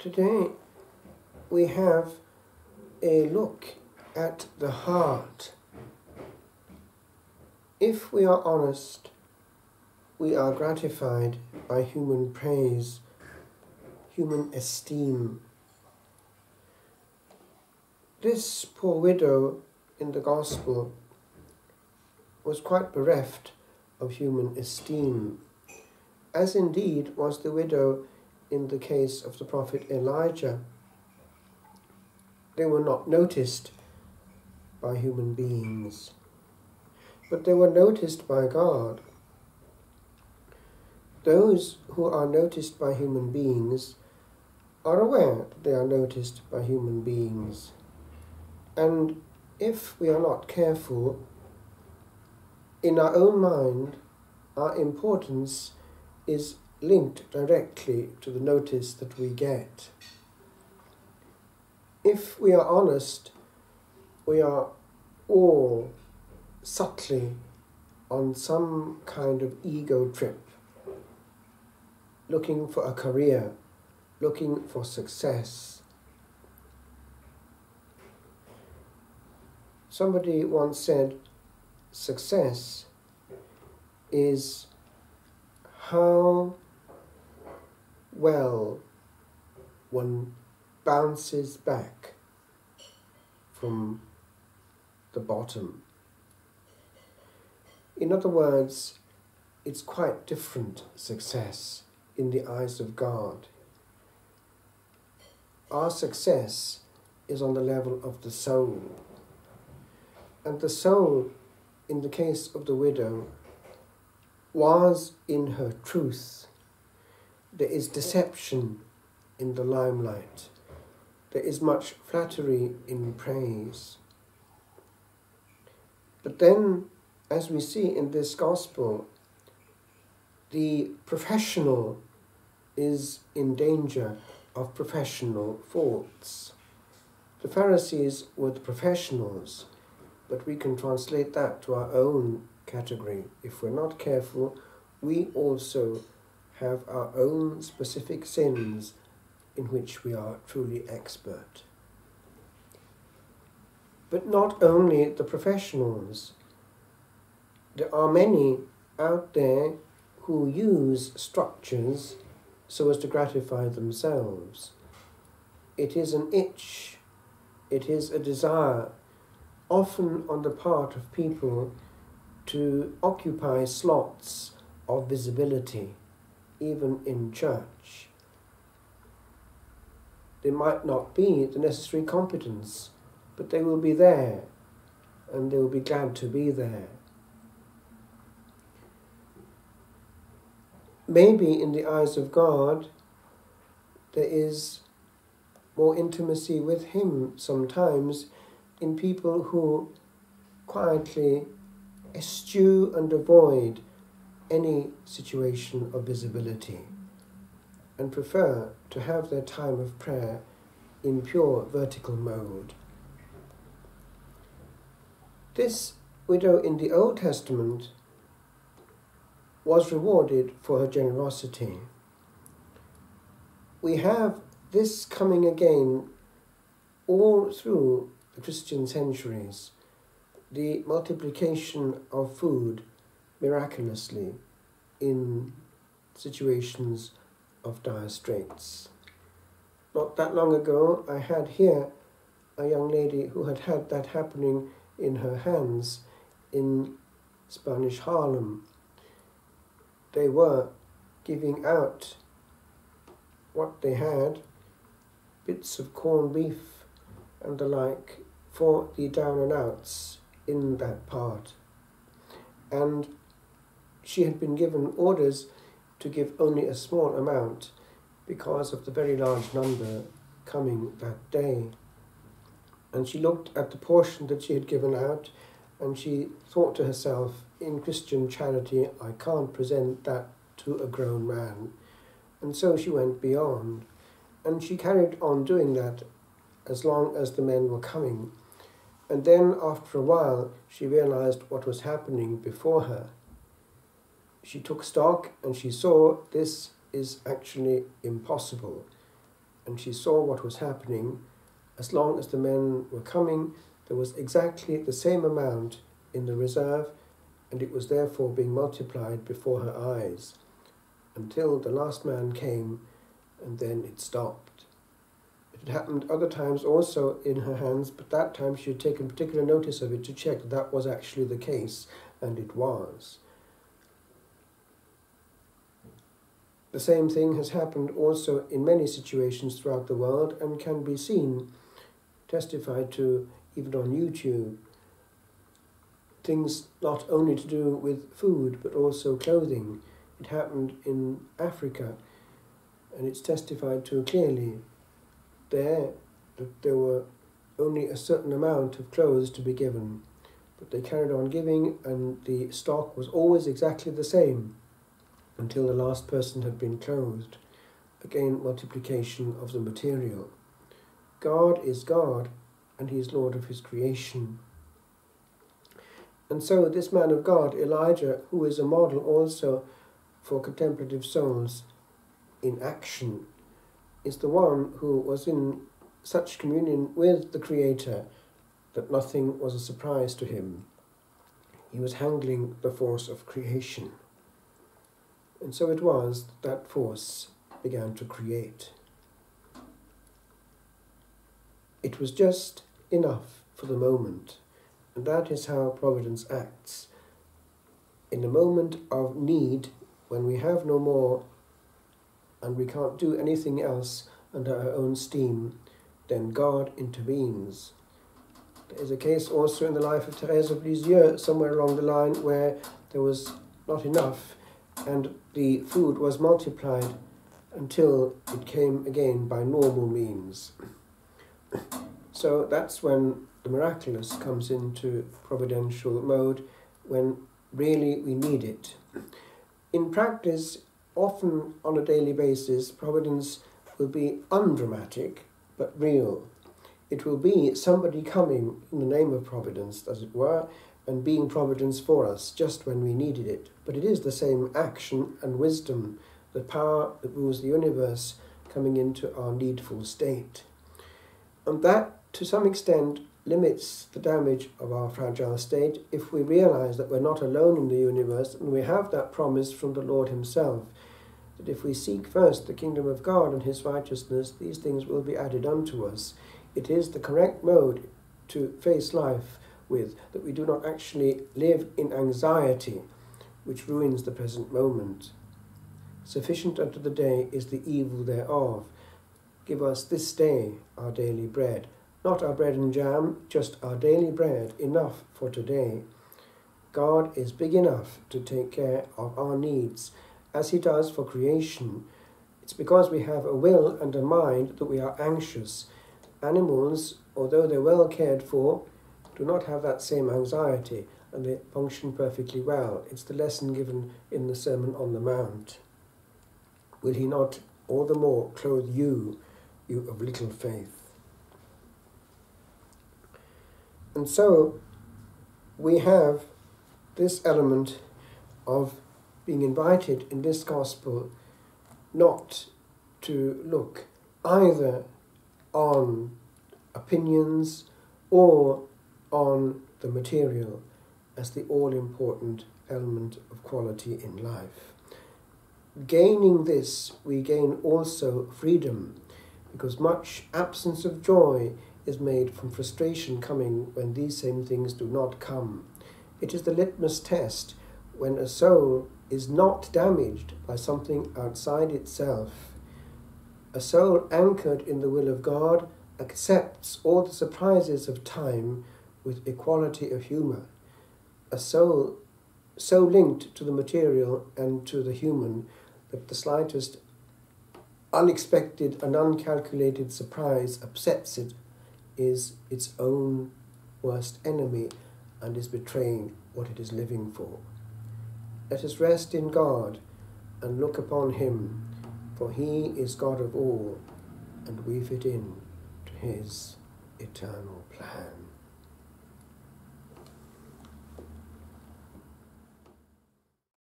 Today we have a look at the heart. If we are honest, we are gratified by human praise, human esteem. This poor widow in the Gospel was quite bereft of human esteem, as indeed was the widow in the case of the prophet Elijah. They were not noticed by human beings, but they were noticed by God. Those who are noticed by human beings are aware that they are noticed by human beings. And if we are not careful, in our own mind, our importance is linked directly to the notice that we get. If we are honest, we are all subtly on some kind of ego trip, looking for a career, looking for success. Somebody once said, success is how well one bounces back from the bottom. In other words, it's quite different success in the eyes of God. Our success is on the level of the soul. And the soul, in the case of the widow, was in her truth. There is deception in the limelight. There is much flattery in praise. But then, as we see in this gospel, the professional is in danger of professional faults. The Pharisees were the professionals, but we can translate that to our own category. If we're not careful, we also have our own specific sins in which we are truly expert. But not only the professionals. There are many out there who use structures so as to gratify themselves. It is an itch, it is a desire, often on the part of people, to occupy slots of visibility, even in church. There might not be the necessary competence, but they will be there, and they will be glad to be there. Maybe in the eyes of God, there is more intimacy with Him sometimes in people who quietly eschew and avoid any situation of visibility and prefer to have their time of prayer in pure vertical mode. This widow in the Old Testament was rewarded for her generosity. We have this coming again all through the Christian centuries, the multiplication of food miraculously in situations of dire straits. Not that long ago, I had here a young lady who had had that happening in her hands in Spanish Harlem. They were giving out what they had, bits of corned beef and the like, for the down and outs in that part. And she had been given orders to give only a small amount because of the very large number coming that day. And she looked at the portion that she had given out and she thought to herself, in Christian charity, I can't present that to a grown man. And so she went beyond. And she carried on doing that as long as the men were coming. And then after a while, she realized what was happening before her. She took stock and she saw this is actually impossible. and she saw what was happening. As long as the men were coming, there was exactly the same amount in the reserve, and it was therefore being multiplied before her eyes, until the last man came, and then it stopped. It had happened other times also in her hands, but that time she had taken particular notice of it to check that that was actually the case, and it was. The same thing has happened also in many situations throughout the world and can be seen, testified to even on YouTube. Things not only to do with food but also clothing. It happened in Africa, and it's testified to clearly there that there were only a certain amount of clothes to be given, but they carried on giving, and the stock was always exactly the same until the last person had been clothed. Again, multiplication of the material. God is God, and he is Lord of his creation. And so this man of God, Elijah, who is a model also for contemplative souls in action, is the one who was in such communion with the Creator that nothing was a surprise to him. He was handling the force of creation. And so it was that force began to create. It was just enough for the moment, and that is how Providence acts. In a moment of need, when we have no more and we can't do anything else under our own steam, then God intervenes. There is a case also in the life of Thérèse of Lisieux, somewhere along the line, where there was not enough and the food was multiplied until it came again by normal means. So that's when the miraculous comes into providential mode, when really we need it. In practice, often on a daily basis, providence will be undramatic but real. It will be somebody coming in the name of providence, as it were, and being providence for us just when we needed it. But it is the same action and wisdom, the power that rules the universe, coming into our needful state. And that, to some extent, limits the damage of our fragile state if we realize that we're not alone in the universe, and we have that promise from the Lord himself, that if we seek first the kingdom of God and his righteousness, these things will be added unto us. It is the correct mode to face life with, that we do not actually live in anxiety, which ruins the present moment. Sufficient unto the day is the evil thereof. Give us this day our daily bread. Not our bread and jam, just our daily bread, enough for today. God is big enough to take care of our needs, as he does for creation. It's because we have a will and a mind that we are anxious. Animals, although they're well cared for, do not have that same anxiety, and they function perfectly well. It's the lesson given in the Sermon on the Mount. Will he not all the more clothe you, you of little faith? And so we have this element of being invited in this gospel not to look either on opinions or on the material as the all-important element of quality in life. Gaining this, we gain also freedom, because much absence of joy is made from frustration coming when these same things do not come. It is the litmus test when a soul is not damaged by something outside itself. A soul anchored in the will of God accepts all the surprises of time with equality of humour. A soul so linked to the material and to the human that the slightest unexpected and uncalculated surprise upsets it is its own worst enemy and is betraying what it is living for. Let us rest in God and look upon him, for he is God of all, and we fit in to his eternal plan.